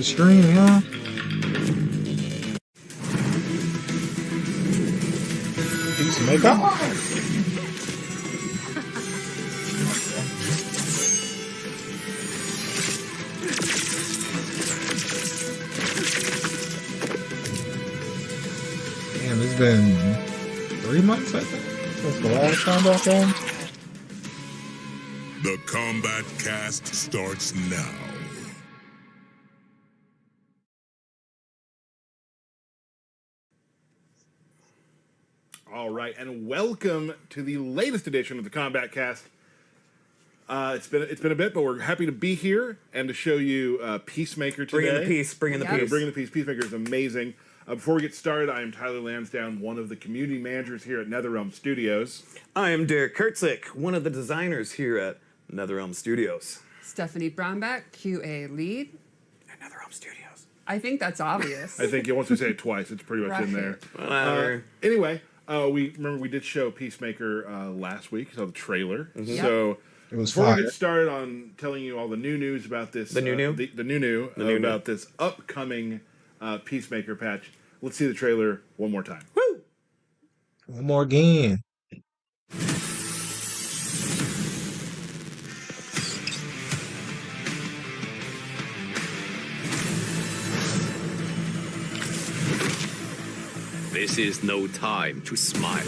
the stream, y'all. Peacemaker. Damn, it's been 3 months, I think, since the last Kombat game. The Kombat cast starts now. All right, and welcome to the latest edition of the Kombat Cast. It's been a bit, but we're happy to be here and to show you Peacemaker today. Bringing the peace. Bringing the peace. Peacemaker is amazing. Before we get started, I am Tyler Lansdowne, one of the community managers here at NetherRealm Studios. I am Derek Kurtzik, one of the designers here at NetherRealm Studios. Stephanie Brownback, QA lead. At NetherRealm Studios. I think that's obvious. I think once we say it twice, it's pretty much in there. Whatever. Anyway, we did show Peacemaker last week. You saw the trailer. Yep. So It was before we fire. get started on telling you all the new news about this, The new about this upcoming Peacemaker patch, let's see the trailer one more time. Woo! One more again. This is no time to smile.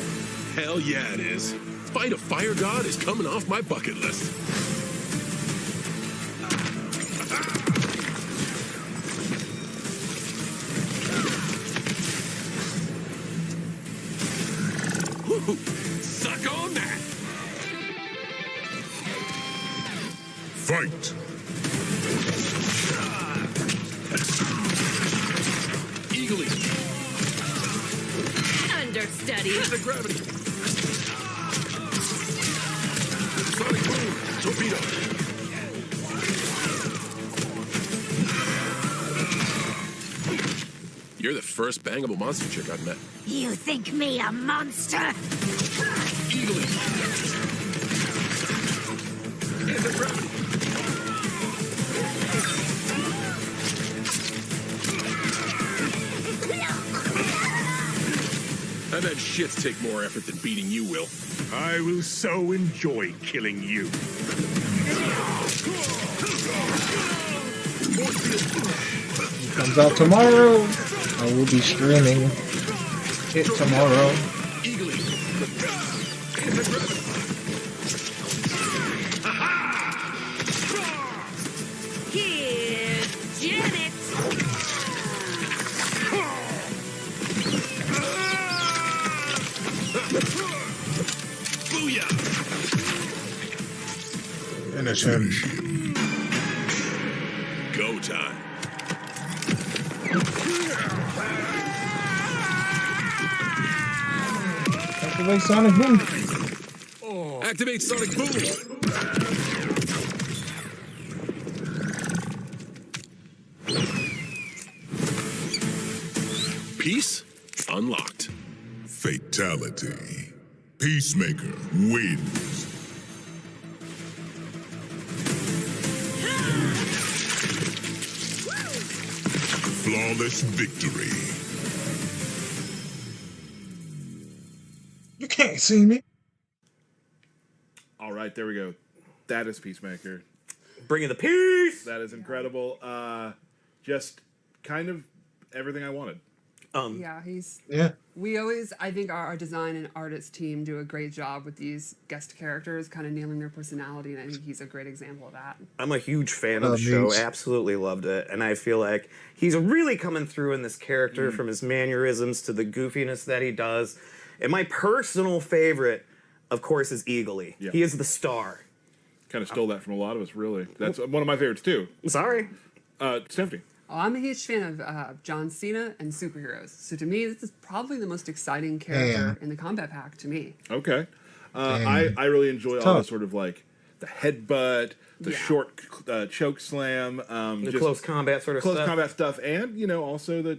Hell yeah, it is. Fight a fire god is coming off my bucket list. Woo, suck on that. Fight. Eagly. Understudy. The gravity. Sonic boom. Torpedo. You're the first bangable monster chick I've met. You think me a monster? Eagly. Anti-gravity. I bet shits take more effort than beating you will. I will so enjoy killing you. Comes out tomorrow. I will be streaming it tomorrow. Eagly. Here's Janet. Booyah! Finish him. Go time. Activate Sonic Boom. Activate Sonic Boom. Peace unlocked. Fatality. Peacemaker wins. Flawless victory. You can't see me. All right, there we go. That is Peacemaker. Bringing the peace. That is incredible. Just kind of everything I wanted. Yeah, Yeah. we always, I think our design and artist team do a great job with these guest characters, kind of nailing their personality, and I think he's a great example of that. I'm a huge fan of the show. means- Absolutely loved it. And I feel like he's really coming through in this character from his mannerisms to the goofiness that he does. And my personal favorite, of course, is Eagly. Yeah. He is the star. Kind of stole that from a lot of us, really. That's one of my favorites, too. Sorry. Stephanie. Oh, I'm a huge fan of John Cena and superheroes. So to me, this is probably the most exciting character in the Kombat pack to me. Okay. I really enjoy all the tough. sort of like the headbutt, the short choke slam, The just close combat sort of close stuff. combat stuff, and also the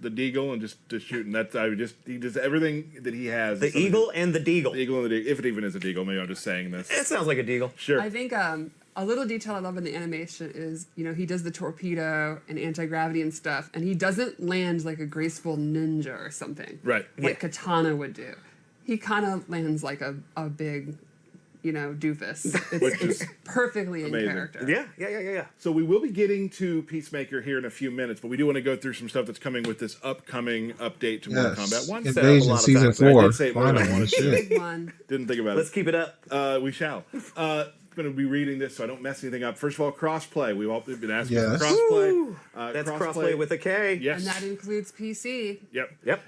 deagle and just shooting. That he does everything that he has. The eagle and the deagle. The eagle and the deagle, if it even is a deagle. Maybe I'm just saying this. It sounds like a deagle. Sure. I think A little detail I love in the animation is, he does the torpedo and anti-gravity and stuff, and he doesn't land like a graceful ninja or something. Right. Like Katana would do. He kind of lands like a big, doofus. It's perfectly in amazing. character. Yeah. So we will be getting to Peacemaker here in a few minutes, but we do want to go through some stuff that's coming with this upcoming update to Mortal Kombat 1. Invasion Season I 4. did say it more than I wanted to. Big one. Didn't think about Let's it. keep it up. We shall. Going to be reading this so I don't mess anything up. First of all, crossplay. We've all been asking Yes. for crossplay. Woo! That's crossplay with a K. Yes. And that includes PC. Yep.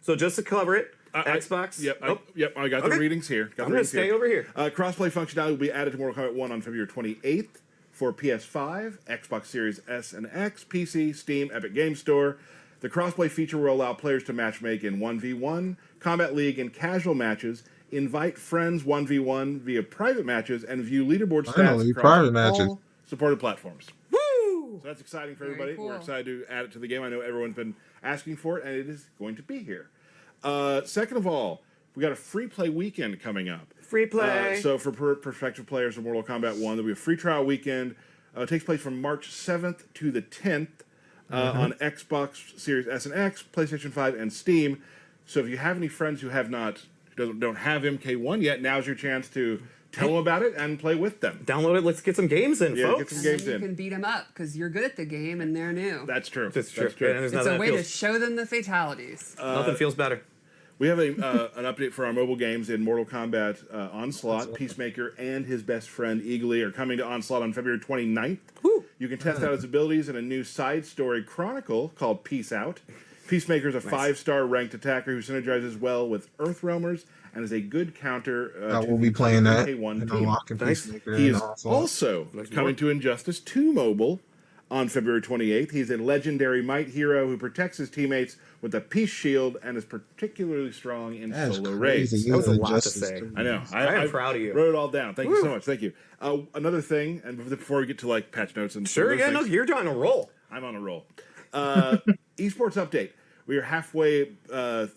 So just to cover it, Xbox. Yep. I got the readings here. I'm going to stay over here. Crossplay functionality will be added to Mortal Kombat 1 on February 28th for PS5, Xbox Series S and X, PC, Steam, Epic Game Store. The crossplay feature will allow players to matchmake in 1v1, Combat League, and casual matches, invite friends 1v1 via private matches, and view leaderboard stats across all supported platforms. Woo! So that's exciting for Very everybody. cool. We're excited to add it to the game. I know everyone's been asking for it, and it is going to be here. Second of all, we got a free play weekend coming up. Free play. So for prospective players of Mortal Kombat 1, there'll be a free trial weekend. It takes place from March 7th to the 10th on Xbox Series S and X, PlayStation 5, and Steam. So if you have any friends who don't have MK1 yet, now's your chance to tell them about it and play with them. Download it. Let's get some games in, Yeah, folks. get some And games then you in. can beat them up because you're good at the game and they're new. That's true. That's true. That's true. And there's It's nothing a way that to feels, show them the fatalities. nothing feels better. We have an update for our mobile games in Mortal Kombat Onslaught. Peacemaker and his best friend Eagly are coming to Onslaught on February 29th. Woo. You can test out his abilities in a new side story chronicle called Peace Out. Peacemaker is a 5-star ranked attacker who synergizes well with Earthrealmers and is a good counter to we'll the be playing that. MK1 And team. unlocking Nice. Peacemaker He and is Onslaught. also coming to Injustice 2 Mobile on February 28th. He's a legendary might hero who protects his teammates with a peace shield and is particularly strong in That's solo crazy. raids. That was a Yeah, lot to Injustice say. too. I know. I am proud of you. Wrote it all down. Thank you so much. Thank you. Another thing, and before we get to like patch notes and Sure, those yeah, no, things, you're on a roll. I'm on a roll. Esports update. We are halfway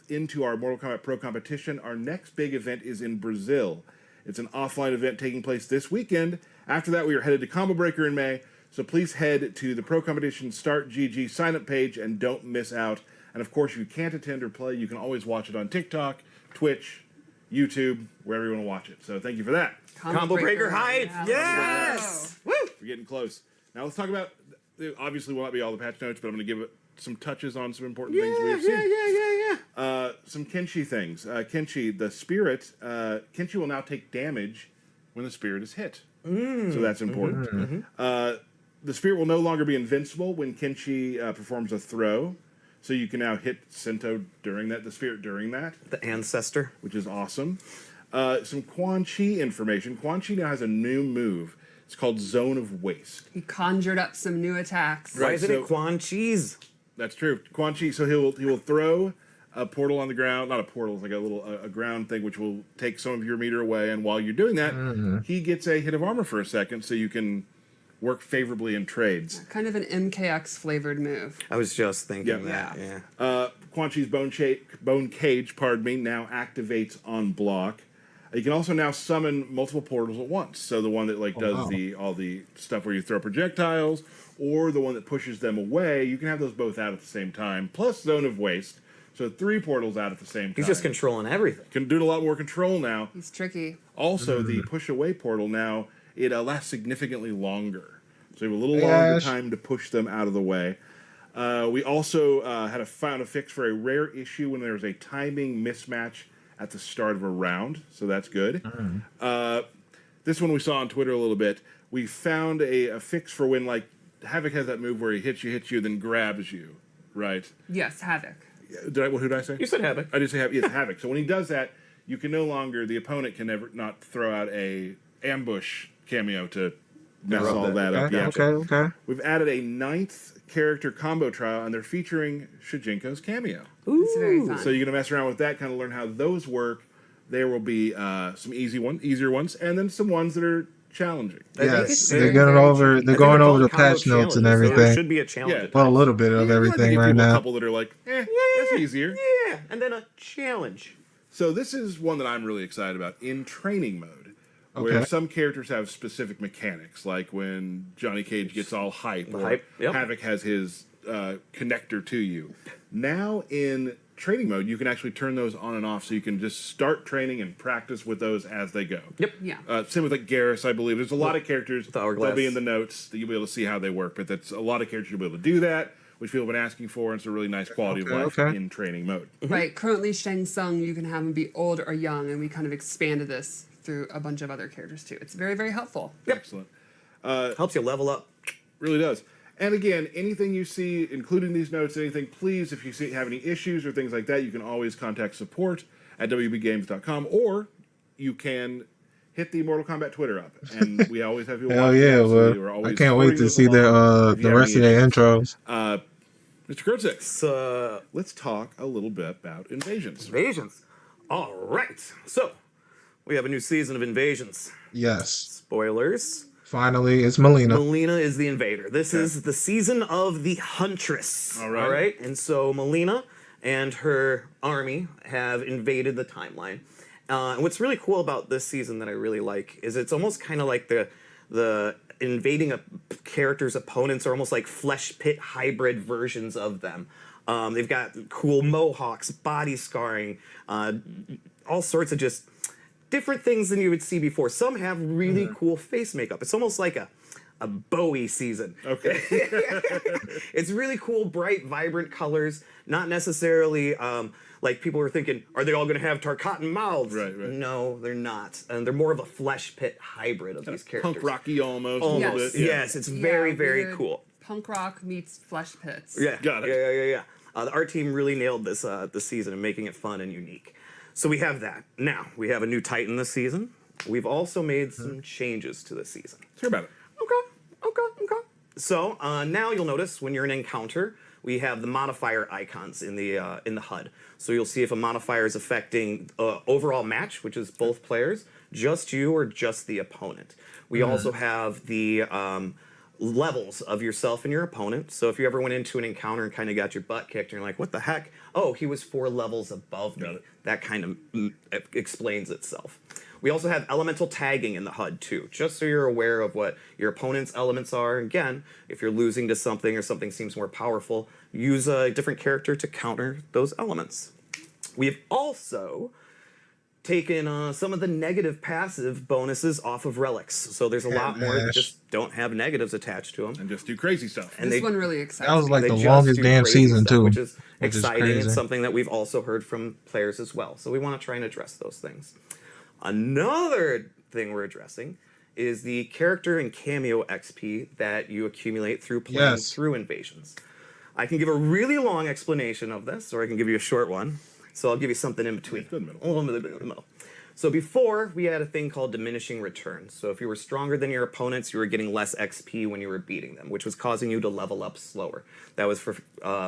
into our Mortal Kombat Pro competition. Our next big event is in Brazil. It's an offline event taking place this weekend. After that, we are headed to Combo Breaker in May. So please head to the Pro Competition Start GG sign-up page and don't miss out. And of course, if you can't attend or play, you can always watch it on TikTok, Twitch, YouTube, wherever you want to watch it. So thank you for that. Combo Breaker Hype. Yeah, Yes. Woo. We're getting close. Now let's talk about, obviously will not be all the patch notes, but I'm going to give it some touches on some important things we have seen. Yeah. Some Kenshi things. Kenshi, the spirit, Kenshi will now take damage when the spirit is hit. So that's important. The spirit will no longer be invincible when Kenshi performs a throw. So you can now hit Sento during that, the spirit during that, The ancestor. which is awesome. Some Quan Chi information. Quan Chi now has a new move. It's called Zone of Waste. He conjured up some new attacks. Right. Why isn't so- it Quan Chi's? That's true. Quan Chi, so he will throw a portal on the ground. Not a portal, it's like a little a ground thing, which will take some of your meter away. And while you're doing that, he gets a hit of armor for a second, so you can work favorably in trades. Kind of an MKX flavored move. I was just thinking Yeah. that. Yeah. Quan Chi's bone cage, now activates on block. You can also now summon multiple portals at once. So the one that does all the stuff where you throw projectiles, or the one that pushes them away, you can have those both out at the same time. Plus Zone of Waste, so 3 portals out at the same time. He's just controlling everything. Can do a lot more control now. He's tricky. Also, the push away portal now it lasts significantly longer, so you have a little longer time to push them out of the way. We also found a fix for a rare issue when there's a timing mismatch at the start of a round, so that's good. This one we saw on Twitter a little bit. We found a fix for when Havoc has that move where he hits you, then grabs you, right? Yes, Havoc. Who did I say? You said Havoc. I did say Havoc. Yes, Havoc. So when he does that, you can no longer, the opponent can never not throw out a ambush cameo to mess all that up. Yeah. Okay. We've added a 9th character combo trial, and they're featuring Shujinko's cameo. It's very fun. So you're gonna mess around with that, kind of learn how those work. There will be some easier ones, and then some ones that are challenging. Yes, very, they're going very over. They're going over the patch notes and So there everything. should be a challenge. Yeah. Well, a little bit of I think everything if right people- A now. couple that are like, that's easier. Yeah, and then a challenge. So this is one that I'm really excited about. In training mode, Where Okay. some characters have specific mechanics, like when Johnny Cage gets all hype, or hype, yep. Havoc has his connector to you. Now in training mode, you can actually turn those on and off, so you can just start training and practice with those as they go. Yep. Yeah. Same with like Garrus, I believe. There's a lot of characters. the hourglass. They'll be in the notes that you'll be able to see how they work. But that's a lot of characters you'll be able to do that, which people have been asking for, and it's a really nice quality of life in training mode. Right. Currently, Shang Tsung, you can have him be old or young, and we kind of expanded this through a bunch of other characters too. It's very, very helpful. Excellent. Helps you level up. Really does. And again, anything you see, including these notes, anything, please, if you have any issues or things like that, you can always contact support at wbgames.com, or you can hit the Mortal Kombat Twitter up. And we always have people Hell watching yeah, us, so well, we are I always can't wait forwarding to those see along if you the have rest of any their issues. intros. Mr. Kurtzix, So, let's talk a little bit about Invasions. Invasions. All right. So, we have a new season of Invasions. Yes. Spoilers. Finally, it's Melina. Melina is the invader. This is the season of the Huntress. All right. All right. And so Melina and her army have invaded the timeline. And what's really cool about this season that I really like is it's almost kind of like the invading a character's opponents are almost like flesh pit hybrid versions of them. They've got cool mohawks, body scarring, all sorts of just different things than you would see before. Some have really cool face makeup. It's almost like a Bowie season. Okay. It's really cool, bright, vibrant colors. Not necessarily like people were thinking, are they all going to have Tarkatan mouths? Right, right. No, they're not. And they're more of a flesh pit hybrid of these characters. Punk rocky almost. A Almost. little bit. Yeah. Yes, it's very, very weird cool. Punk rock meets flesh pits. Yeah, Got it. Yeah. The art team really nailed this season and making it fun and unique. So we have that. Now, we have a new Titan this season. We've also made some changes to the season. Let's hear about it. Okay. So now you'll notice when you're in encounter, we have the modifier icons in the HUD. So you'll see if a modifier is affecting overall match, which is both players, just you or just the opponent. We also have the levels of yourself and your opponent. So if you ever went into an encounter and kind of got your butt kicked, and you're like, what the heck? Oh, he was 4 levels above me. That kind of explains itself. We also have elemental tagging in the HUD too, just so you're aware of what your opponent's elements are. Again, if you're losing to something or something seems more powerful, use a different character to counter those elements. We've also taken some of the negative passive bonuses off of relics. So there's a lot more that just don't have negatives attached to them. And just do crazy stuff. And This one really excites That was me. like they the just longest do damn crazy season stuff, too, which is which is exciting. It's crazy. something that we've also heard from players as well. So we want to try and address those things. Another thing we're addressing is the character and cameo XP that you accumulate through playing through Invasions. I can give a really long explanation of this, or I can give you a short one. So I'll give you something in between. Good middle. A little bit in the middle. So before, we had a thing called diminishing returns. So if you were stronger than your opponents, you were getting less XP when you were beating them, which was causing you to level up slower. That was for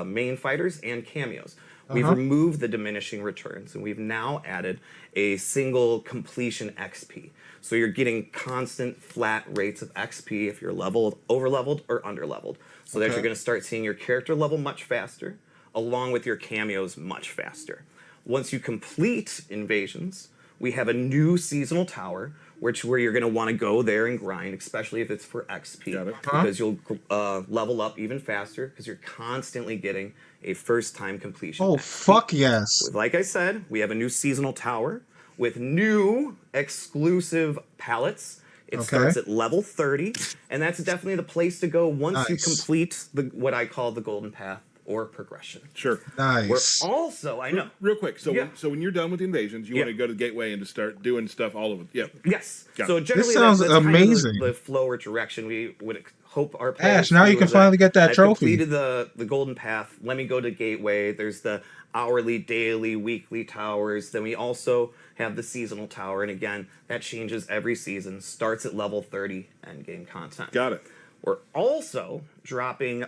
main fighters and cameos. We've removed the diminishing returns, and we've now added a single completion XP. So you're getting constant flat rates of XP if you're leveled, over-leveled, or under-leveled. So that you're going to start seeing your character level much faster, along with your cameos much faster. Once you complete Invasions, we have a new seasonal tower, where you're going to want to go there and grind, especially if it's for XP. Got it. Because you'll level up even faster, because you're constantly getting a first-time completion. Oh, XP. fuck yes. Like I said, we have a new seasonal tower with new exclusive palettes. It starts at level 30, and that's definitely the place to go once you complete what I call the golden path or progression. Sure. Nice. We're also, I know. Real quick, so Yeah. when you're done with the Invasions, you want to go to the gateway and to start doing stuff all over. Yep. Yes. Got So it. generally, This sounds that's kind of amazing. the flow or direction we would hope our players Ash, now do you can is finally get that I've trophy. completed the golden path. Let me go to gateway. There's the hourly, daily, weekly towers. Then we also have the seasonal tower, and again, that changes every season. Starts at level 30 end game content. Got it. We're also dropping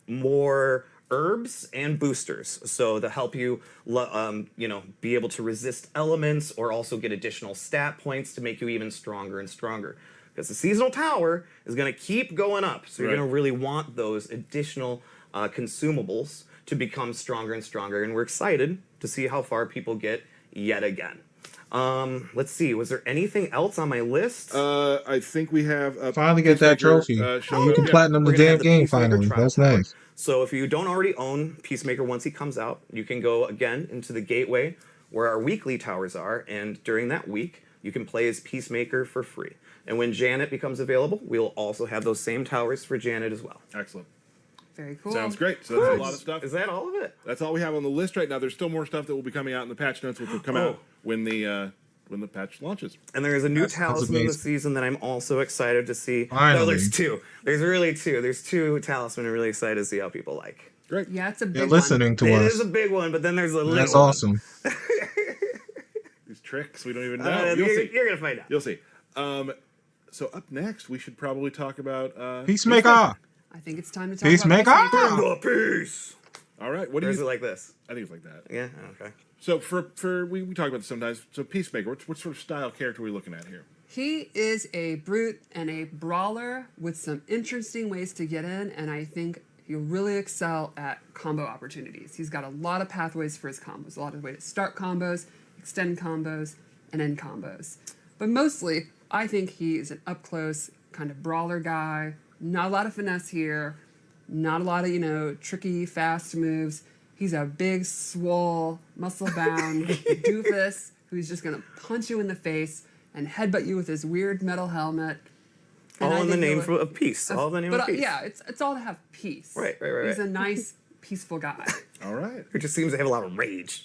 more herbs and boosters, so to help you, be able to resist elements, or also get additional stat points to make you even stronger and stronger. Because the seasonal tower is going to keep going up, so you're going to really want those additional consumables to become stronger and stronger. And we're excited to see how far people get yet again. Let's see. Was there anything else on my list? I think we have Finally get that Peacemaker, trophy. show You up. can Yeah. platinum the We're gonna damn have the game Peacemaker finally. trial That's tower. nice. So if you don't already own Peacemaker once he comes out, you can go again into the gateway where our weekly towers are, and during that week, you can play as Peacemaker for free. And when Janet becomes available, we'll also have those same towers for Janet as well. Excellent. Very cool. Sounds great. So that's a lot of stuff. Is that all of it? That's all we have on the list right now. There's still more stuff that will be coming out in the patch notes, which will come out when the patch launches. And there is a new That's talisman this amazing. season that I'm also excited to see. Finally. No, there's two. There's really two. There's two talisman I'm really excited to see how people like. Great. Yeah, it's a big They're one. listening to It us. is a big one, but then there's a little That's one. awesome. These tricks we don't even know. You'll You're, see. you're gonna find out. You'll see. So up next, we should probably talk about Peacemaker. I think it's time to talk Peacemaker. about Peacemaker. Peace. All right. What do Or you? is it like this? I think it's like that. Yeah. Okay. So we talk about this sometimes. So Peacemaker, what sort of style character are we looking at here? He is a brute and a brawler with some interesting ways to get in, and I think he'll really excel at combo opportunities. He's got a lot of pathways for his combos, a lot of ways to start combos, extend combos, and end combos. But mostly, I think he is an up-close kind of brawler guy. Not a lot of finesse here. Not a lot of, tricky, fast moves. He's a big, swole, muscle-bound doofus who's just going to punch you in the face and headbutt you with his weird metal helmet. And I All in the think name he'll- of peace. All in the name of peace. Yeah, it's all to have peace. Right. He's a nice, peaceful guy. All right. Who just seems to have a lot of rage.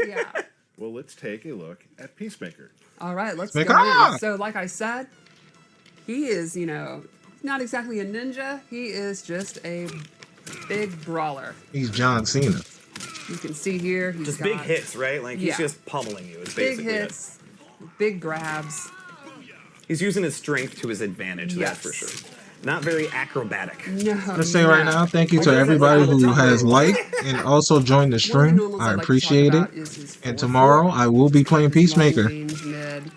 Yeah. Well, let's take a look at Peacemaker. All right, let's Make go up! in. So, like I said, he is, not exactly a ninja. He is just a big brawler. He's John Cena. You can see here, he's Just got big hits, right? Like he's Yeah. just pummeling you. Is big basically hits, big grabs. He's using his strength to his advantage. Yes. That's for sure. Not very acrobatic. No, I'm gonna say right now, thank you to Okay, everybody that's who all the has time. liked and also joined the One of stream. normals I I'd like to talk appreciate it. about is his And 4-4, tomorrow I will be playing his Peacemaker. long-range mid,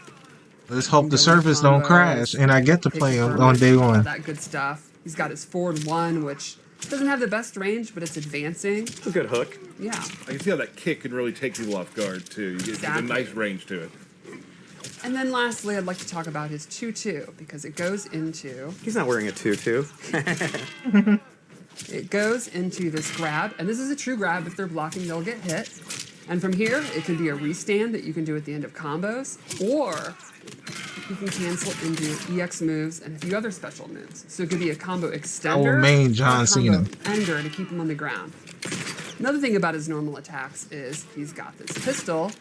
Let's hope the going servers don't combos, crash and I get to pick play him firm, on day all one. that good stuff. He's got his forward 1, which doesn't have the best range, but it's advancing. It's a good hook. Yeah. I can see how that kick can really take people off guard too. You get Exactly. a nice range to it. And then lastly, I'd like to talk about his 2-2 because it goes into He's not wearing a tutu. this grab, and this is a true grab. If they're blocking, they'll get hit. And from here, it can be a restand that you can do at the end of combos, or you can cancel into EX moves and a few other special moves. So it could be a combo extender will main or John a combo Cena. ender to keep him on the ground. Another thing about his normal attacks is he's got this pistol,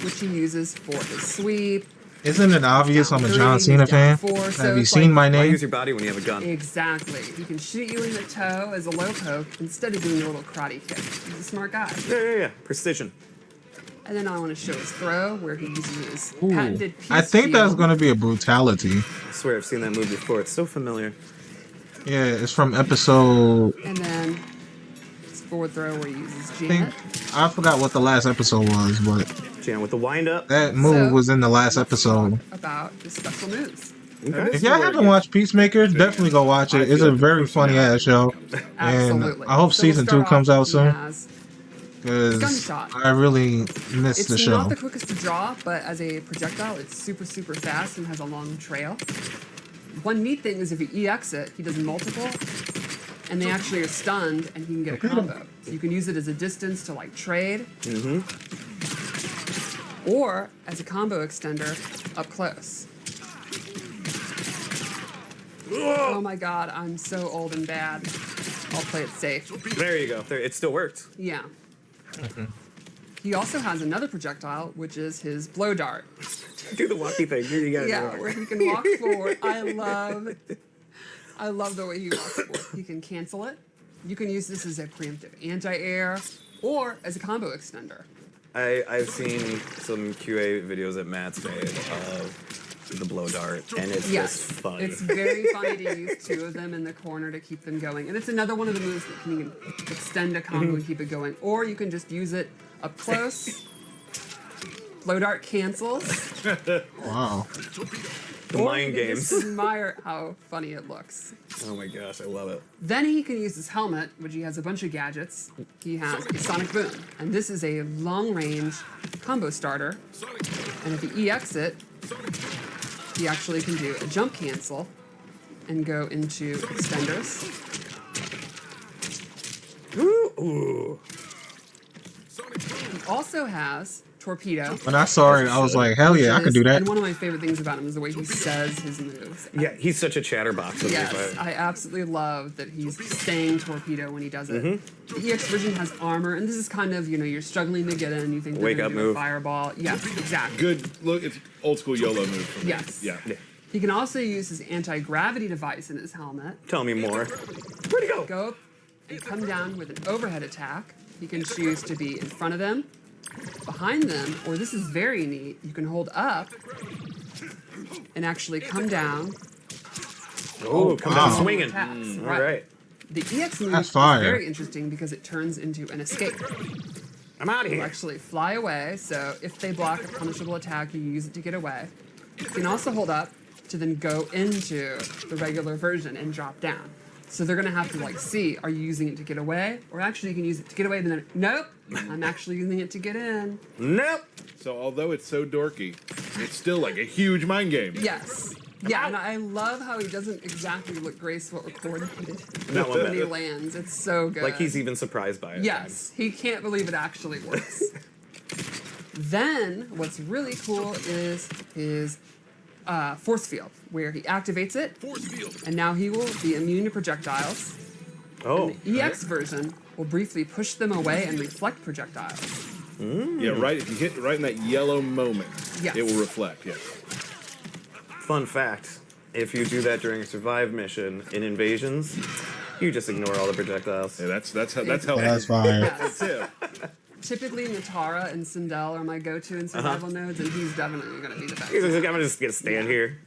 which he uses for his sweep. Isn't it obvious I'm a Down John 3, Cena he's down fan? 4, so Have you it's seen like- my Why name? use your body when you have a gun? Exactly. He can shoot you in the toe as a low poke instead of doing a little karate kick. He's a smart guy. Yeah. Precision. And then I want to show his throw where he uses his Ooh, patented peace I think that's shield. going to be a brutality. I swear I've seen that move before. It's so familiar. Yeah, it's from episode. And then his forward throw where he uses I Janet. think I forgot what the last episode was, but Jan with the wind up. that move So, was in the last let's episode. talk about the special moves. Okay. If y'all haven't watched Peacemaker, definitely go watch it. It's a very funny ass show, and Absolutely. I hope So we'll season start 2 comes off, out he soon has- because Gunshot. I really missed It's the show. not the quickest to draw, but as a projectile, it's super, super fast and has a long trail. One neat thing is if you EX it, he does multiple, and they actually are stunned, and he can get a combo. So you can use it as a distance to like trade, or as a combo extender up close. Oh my god, I'm so old and bad. I'll play it safe. There you go. There, it still worked. Yeah. He also has another projectile, which is his blow dart. Do the walkie thing. Here you go. Yeah, where he can walk forward. I love the way he walks forward. He can cancel it. You can use this as a preemptive anti-air or as a combo extender. I've seen some QA videos that Matt's made of the blow dart, and it's just funny. It's very funny to use 2 of them in the corner to keep them going. And it's another one of the moves that can extend a combo and keep it going. Or you can just use it up close. Blow dart cancels. Wow. The or mind you can games. Just admire how funny it looks. Oh my gosh, I love it. Then he can use his helmet, which he has a bunch of gadgets. He has a Sonic Boom, and this is a long-range combo starter And if he EX it, he actually can do a jump cancel and go into extenders. Ooh. He also has torpedo. When I saw it, I was like, hell yeah, I could do that. And one of my favorite things about him is the way he says his moves. Yeah, he's such a chatterbox. Yes, I absolutely love that he's saying torpedo when he does it. The EX version has armor, and this is kind of, you're struggling to get in. You think they're Wake going up to do move. a fireball. Yes, exactly. Good look. It's old school YOLO move. For me. Yes. Yeah. He can also use his anti-gravity device in his helmet. Tell me more. Where'd he go? Go up and come down with an overhead attack. He can choose to be in front of them, behind them, or this is very neat. You can hold up and actually come down. Oh, come down swinging. Attacks. All right. The EX move That's is fire. very interesting because it turns into an escape. I'm out of You here. actually fly away, so if they block a punishable attack, you use it to get away. You can also hold up to then go into the regular version and drop down. So they're gonna have to see, are you using it to get away? Or actually you can use it to get away, but then, nope, I'm actually using it to get in. Nope. So although it's so dorky, it's still like a huge mind game. Yes. Yeah, and I love how he doesn't exactly look graceful or coordinated Not one when he bit. lands. It's so good. Like he's even surprised by it. Yes, he can't believe it actually works. Then, what's really cool is his force field, where he activates it, Force field. and now he will be immune to projectiles. Oh. The EX version will briefly push them away and reflect projectiles. Yeah, right. If you hit right in that yellow moment, Yes. it will reflect. Yes. Fun fact: if you do that during a survive mission in invasions, you just ignore all the projectiles. Yeah, that's how That's fine. Yes. That's it. Typically, Natara and Sindel are my go-to in survival nodes, and he's definitely going to be the best. He's like, I'm just gonna stand here.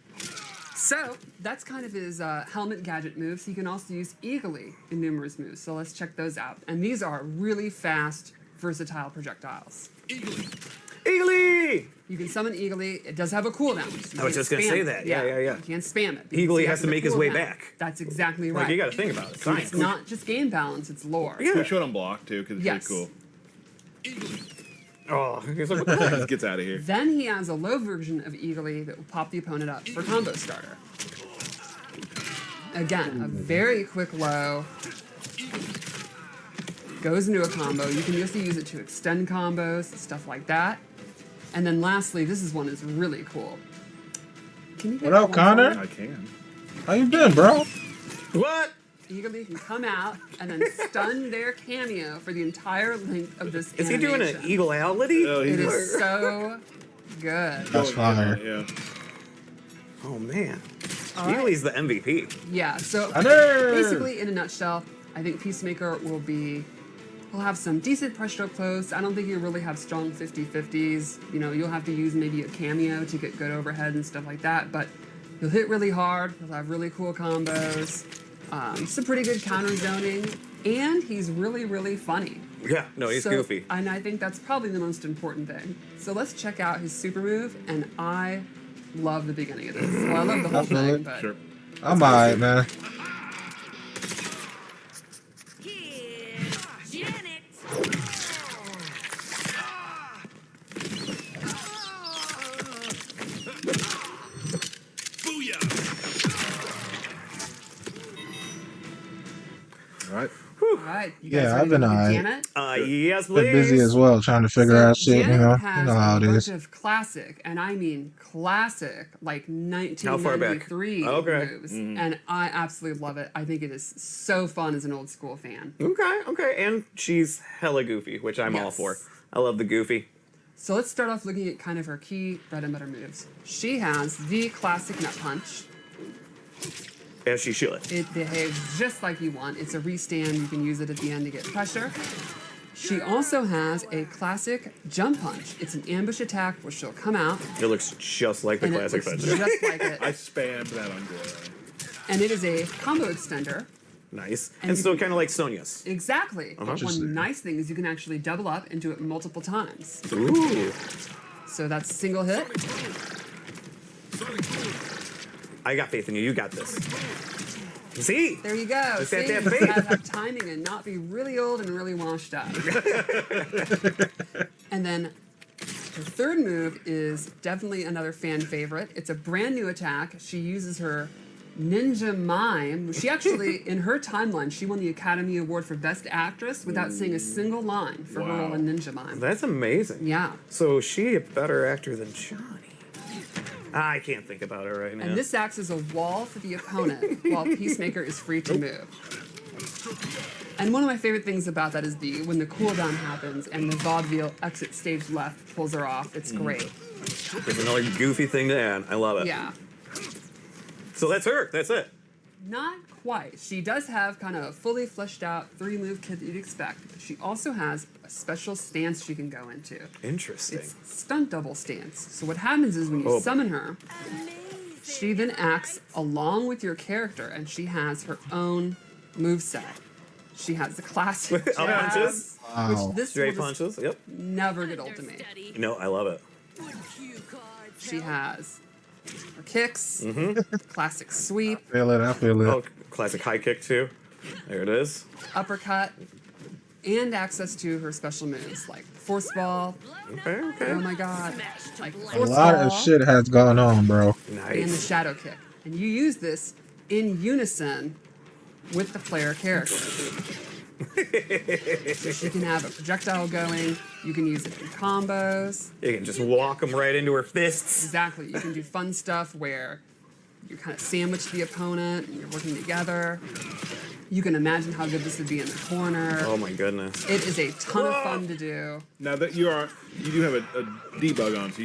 So that's kind of his helmet gadget moves. He can also use Eagly in numerous moves. So let's check those out. And these are really fast, versatile projectiles. Eagly! You can summon Eagly. It does have a cooldown. So you I was can't just gonna spam say it. that. Yeah. You can't spam it. because Eagly you has have to the make his way cooldown. back. That's exactly right. Like you got to think about it. Science. It's not just game balance, it's lore. Yeah. We showed on block too because it's Yes. really Oh, he's like, cool. Just gets out of here. Then he has a low version of Eagly that will pop the opponent up for combo starter. Again, a very quick low. Goes into a combo. You can also use it to extend combos, stuff like that. And then lastly, this is one that's really cool. Can you get What up, one for Connor? me? I can. How you been, bro? what? Eagly can come out and then stun their cameo for the entire length of this Is he doing an animation. eagle-ality? Oh, It he's is so good. That's fire. Yeah. Oh man. All right. Eagly's the MVP. Yeah, so I know. basically, in a nutshell, I think Peacemaker will have some decent press stroke close. I don't think you'll really have strong 50-50s. You'll have to use maybe a cameo to get good overhead and stuff like that, but he'll hit really hard. He'll have really cool combos. Some pretty good counter zoning, and he's really, really funny. Yeah. No, he's goofy. And I think that's probably the most important thing. So let's check out his super move, and I love the beginning of this. Well, I love the whole thing, Absolutely. but Sure. I'm alright, man. Here's Janet. Booyah! All right. all right. You guys Yeah, ready I've been to look at alright. Janet? Yes, Been please. busy as well, trying to figure out shit. Janet You has know how it a is. bunch of classic, and I mean classic, like How far back? 1993 Okay. moves, and I absolutely love it. I think it is so fun as an old school fan. Okay. And she's hella goofy, which I'm all Yes. for. I love the goofy. So let's start off looking at kind of her key bread and butter moves. She has the classic nut punch. As she should. It behaves just like you want. It's a restand. You can use it at the end to get pressure. She also has a classic jump punch. It's an ambush attack where she'll come out. It looks just like the And it classic looks punch. just like it. I spammed that on Glory. And it is a combo extender. Nice. And And you so can- kind of like Sonya's. Exactly. But Interesting. one nice thing is you can actually double up and do it multiple times. Ooh. So that's a single hit. I got faith in you. You got this. See? There you go. Just See, have to have you faith. gotta have timing and not be really old and really washed up. And then Her third move is definitely another fan favorite. It's a brand new attack. She uses her Ninja Mime. She actually, in her timeline, she won the Academy Award for Best Actress without saying a single line for her role in Ninja Mime. That's amazing. Yeah. So is she a better actor than Johnny? I can't think about it right now. And this acts as a wall for the opponent while Peacemaker is free to move. And one of my favorite things about that is when the cooldown happens and the vaudeville exit stage left pulls her off. It's great. There's another goofy thing to add. I love it. Yeah. So that's her. That's it. Not quite. She does have kind of a fully fleshed out 3-move kit that you'd expect. She also has a special stance she can go into. Interesting. It's stunt double stance. So what happens is when you summon her, she then acts along with your character, and she has her own moveset. She has the classic Up jab, punches. Wow. which this Straight will just punches. Yep. never get old to me. No, I love it. She has her kicks, classic sweep, I feel it. Oh, classic high kick too. There it is. uppercut, and access to her special moves like force ball. Okay. Okay. Oh my god! Like A force lot ball of shit has gone on, bro. and the Nice. shadow kick, and you use this in unison with the player character. So she can have a projectile going. You can use it in combos. You can just walk them right into her fists. Exactly. You can do fun stuff where you kind of sandwich the opponent and you're working together. You can imagine how good this would be in the corner. Oh my goodness. It is a ton of fun to do. Now that you do have a debug on, so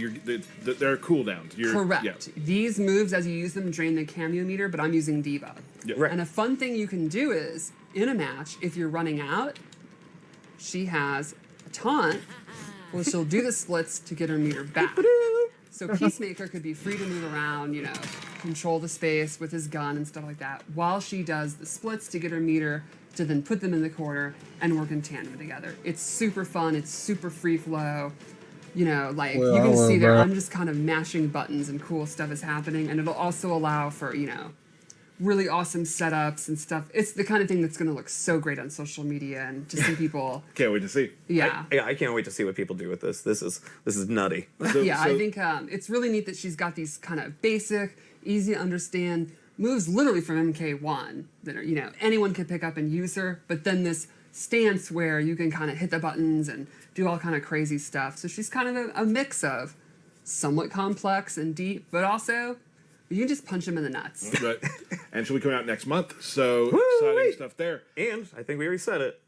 there are cooldowns. Correct. Yeah. These moves, as you use them, drain the cameo meter, but I'm using debug. Yeah. Right. And a fun thing you can do is, in a match, if you're running out, she has a taunt. Well, she'll do the splits to get her meter back. So Peacemaker could be free to move around, control the space with his gun and stuff like that, while she does the splits to get her meter to then put them in the corner and work in tandem together. It's super fun. It's super free flow. You can see there, bro. I'm just kind of mashing buttons and cool stuff is happening. And it'll also allow for, really awesome setups and stuff. It's the kind of thing that's going to look so great on social media and to see people. Can't wait to see. Yeah. I can't wait to see what people do with this. This is nutty. I think it's really neat that she's got these kind of basic, easy to understand moves literally from MK1 that are, anyone can pick up and use her, but then this stance where you can kind of hit the buttons and do all kind of crazy stuff. So she's kind of a mix of somewhat complex and deep, but also you can just punch him in the nuts. Right. And she'll be coming out next month, so exciting stuff there. And I think we already said it.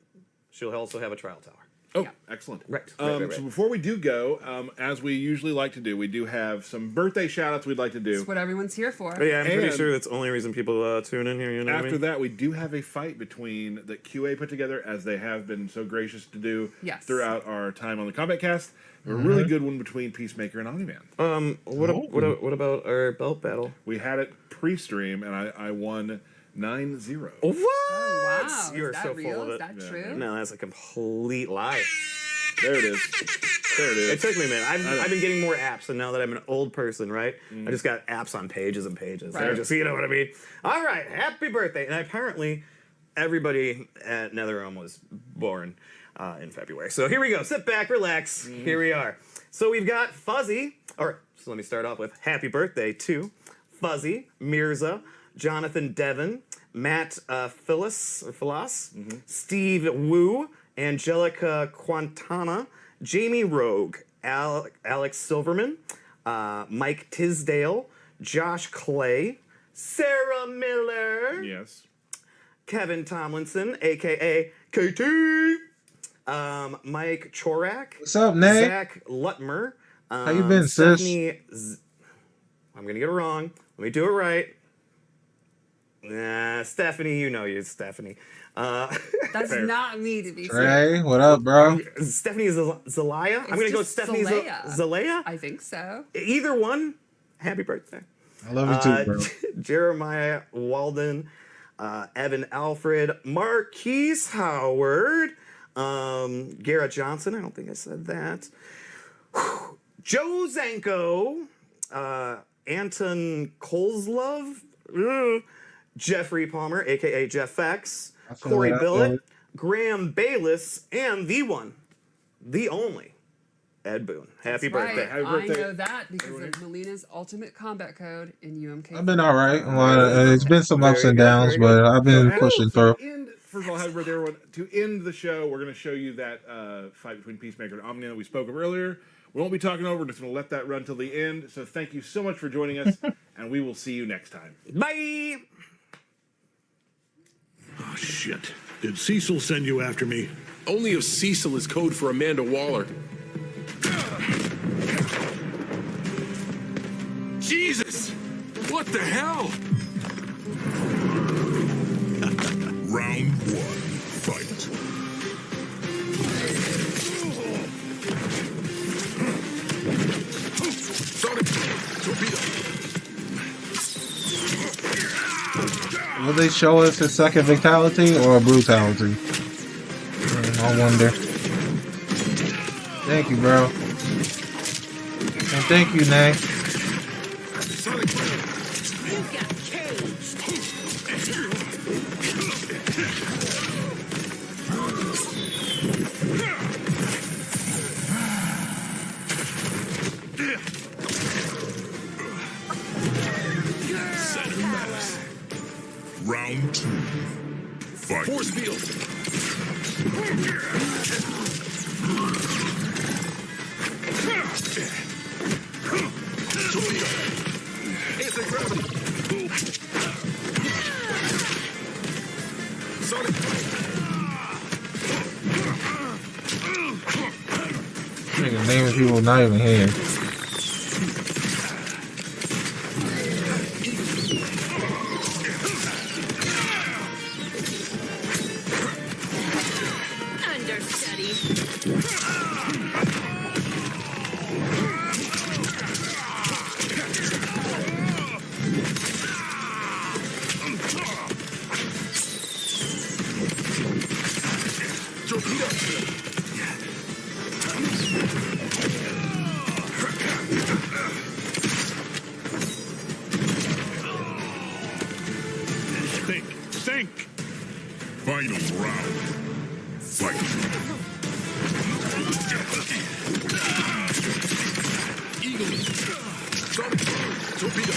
She'll also have a trial tower. Oh, Yeah. excellent. Right. So before we do go, as we usually like to do, we do have some birthday shout-outs we'd like to do. That's what everyone's here for. But yeah, I'm pretty And- sure that's the only reason people tune in here. You know what I After mean? that, we do have a fight that QA put together, as they have been so gracious to do Yes. throughout our time on the Kombat Cast. A really good one between Peacemaker and Omni-Man. What about our belt battle? We had it pre-stream, and I won 9-0. What? Oh, wow. You are Is that so real? full of Is it. that true? No, that's a complete lie. There it is. There it It is. took me a minute. I've been getting more apps, and now that I'm an old person, right? I just got apps on pages and pages. Right. They're just, you know what I mean? All right, happy birthday. And apparently, everybody at NetherRealm was born in February. So here we go. Sit back, relax. Here we are. So we've got Fuzzy. All right, so let me start off with happy birthday to Fuzzy, Mirza, Jonathan Devon, Matt Phyllis, Steve Wu, Angelica Quintana, Jamie Rogue, Alex Silverman, Mike Tisdale, Josh Clay, Sarah Miller, Yes. Kevin Tomlinson, a.k.a. KT, Mike Chorak, What's up, Nate? Zach Lutmer, How you been, sis? I'm going to get it wrong. Let me do it right. Stephanie, you, Stephanie. That's not me, to be fair. Trey, what up, bro? Stephanie Zelaya. I'm going to go just Stephanie Zelaya. Zelaya. I think so. Either one. Happy birthday. I love you too, bro. Jeremiah Walden, Evan Alfred, Marquise Howard, Garrett Johnson. I don't think I said that. Joe Zanko, Anton Kolslov, Jeffrey Palmer, aka Jeff X, feel Corey it, I feel Billett, it. Graham Bayless, and the one, the only, Ed Boon. Happy That's birthday. right. Happy I birthday, know that because of Melina's ultimate combat code in UMK. I've been all right. Well, it's been some ups Very and good, downs, very good. but I've been pushing So through. to end, first of all, happy birthday, everyone. To end the show, we're going to show you that fight between Peacemaker and Omnia that we spoke of earlier. We won't be talking over. We're just going to let that run till the end. So thank you so much for joining us, and we will see you next time. Bye. Oh, shit. Did Cecil send you after me? Only if Cecil is code for Amanda Waller. Jesus! What the hell? Round one, fight. Sonic torpedo. Will they show us a second fatality or a brutality? I wonder. Thank you, bro. And thank you, Nay. You got caged. Round two, fight. Force field. Torpedo. Anti-gravity. Sonic. Nigga naming people not even here. Understudy. Torpedo. Think. Think. Final round, fight. Eagle. Sonic. Torpedo.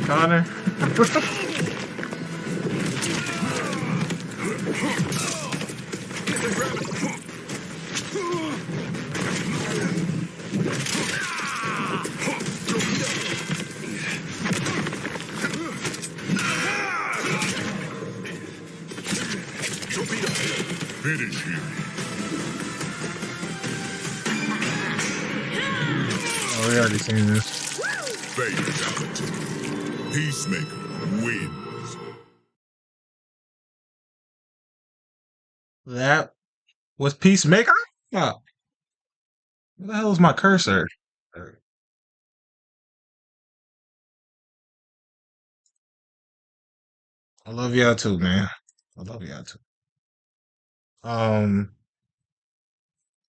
Connor. Finish him. Oh, we already seen this. Fatality. Peacemaker wins. That was Peacemaker? Oh. Where the hell is my cursor? I love y'all too, man. I love y'all too.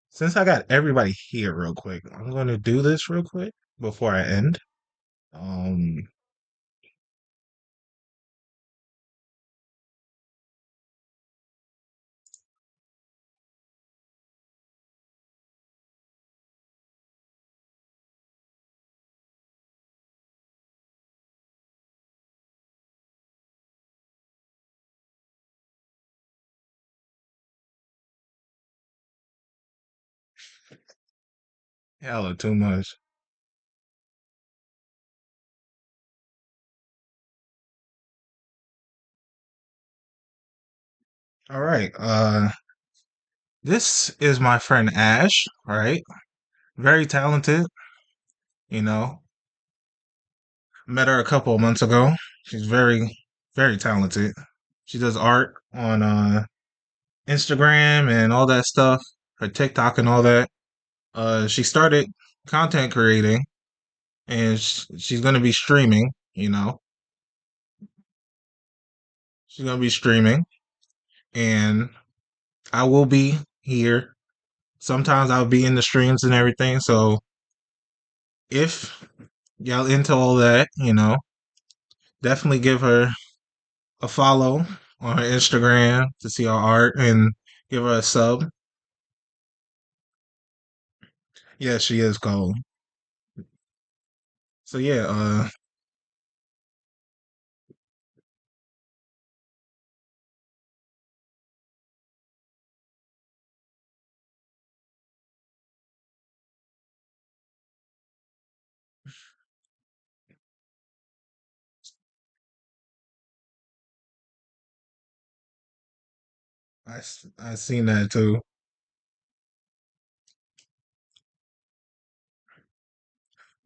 Since I got everybody here real quick, I'm gonna do this real quick before I end. Um Hella too much. All right. This is my friend Ash, all right? Very talented, you know. Met her a couple of months ago. She's very, very talented. She does art on Instagram and all that stuff, her TikTok and all that. She started content creating and she's going to be streaming, you know. She's going to be streaming and I will be here. Sometimes I'll be in the streams and everything. So if y'all into all that, definitely give her a follow on her Instagram to see her art and give her a sub. Yeah, she is cold. So yeah, I seen that too.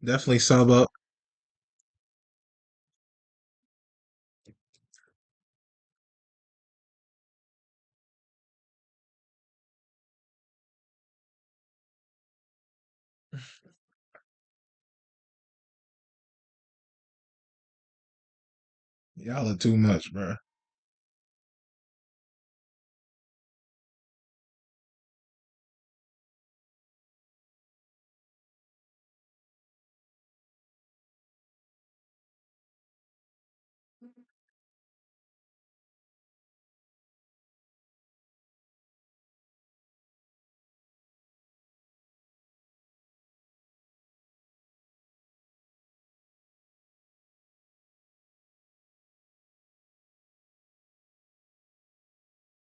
Definitely sub up. Y'all are too much, bro.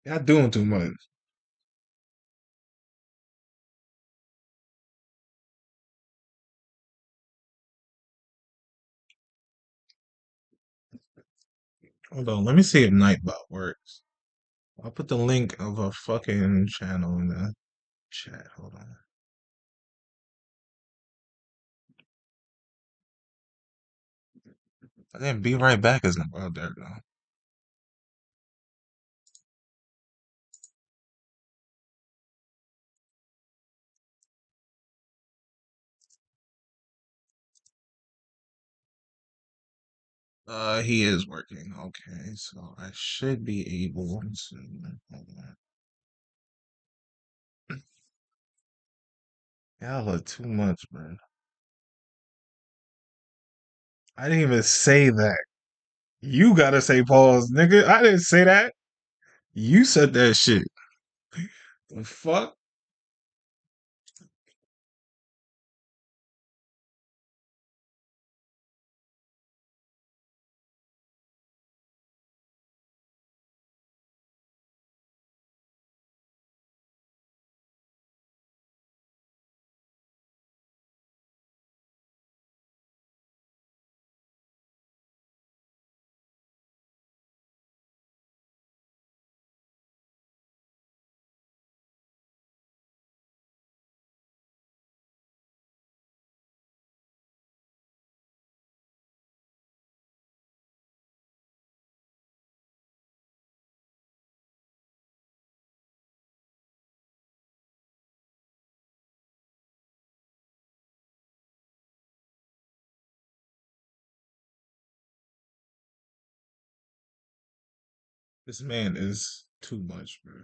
Y'all doing too much. Hold on, let me see if Nightbot works. I'll put the link of a fucking channel in the chat. Hold on. And then be right back is oh, there we go. He is working. Okay, so I should be able to. Hold on. Y'all are too much, man. I didn't even say that. You gotta say pause, nigga. I didn't say that. You said that shit. The fuck? This man is too much, bro.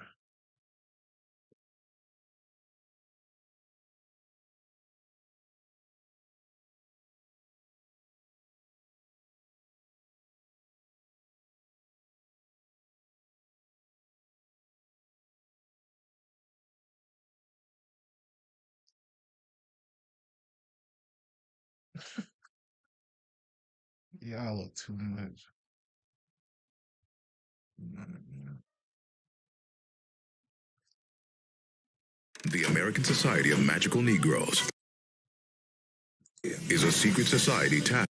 Y'all are too much. The American Society of Magical Negroes is a secret society tasked.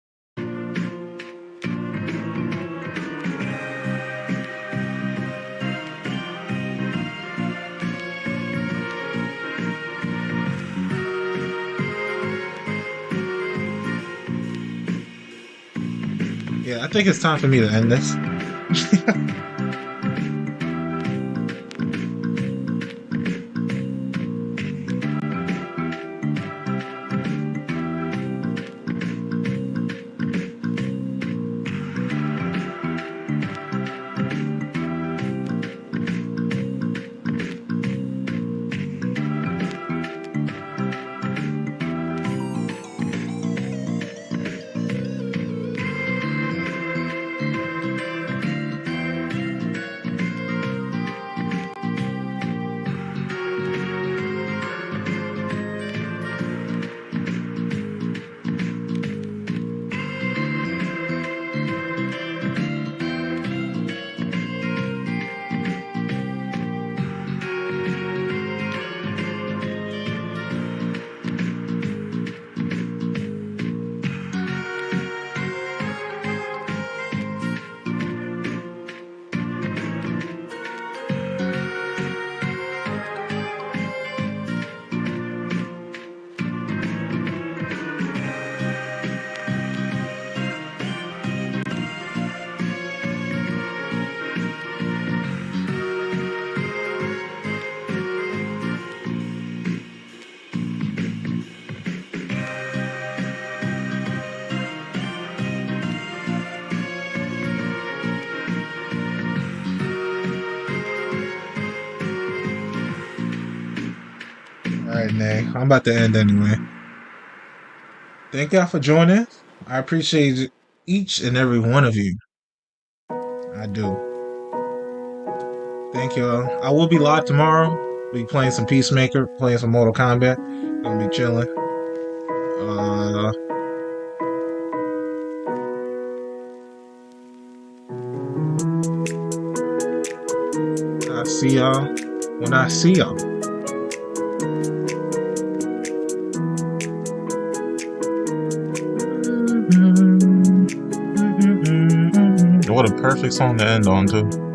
Yeah, I think it's time for me to end this. right, Nay. I'm about to end anyway. Thank y'all for joining. I appreciate each and every one of you. I do. Thank y'all. I will be live tomorrow. Be playing some Peacemaker, playing some Mortal Kombat. Gonna be chilling. I see y'all when I see y'all. What a perfect song to end on, too.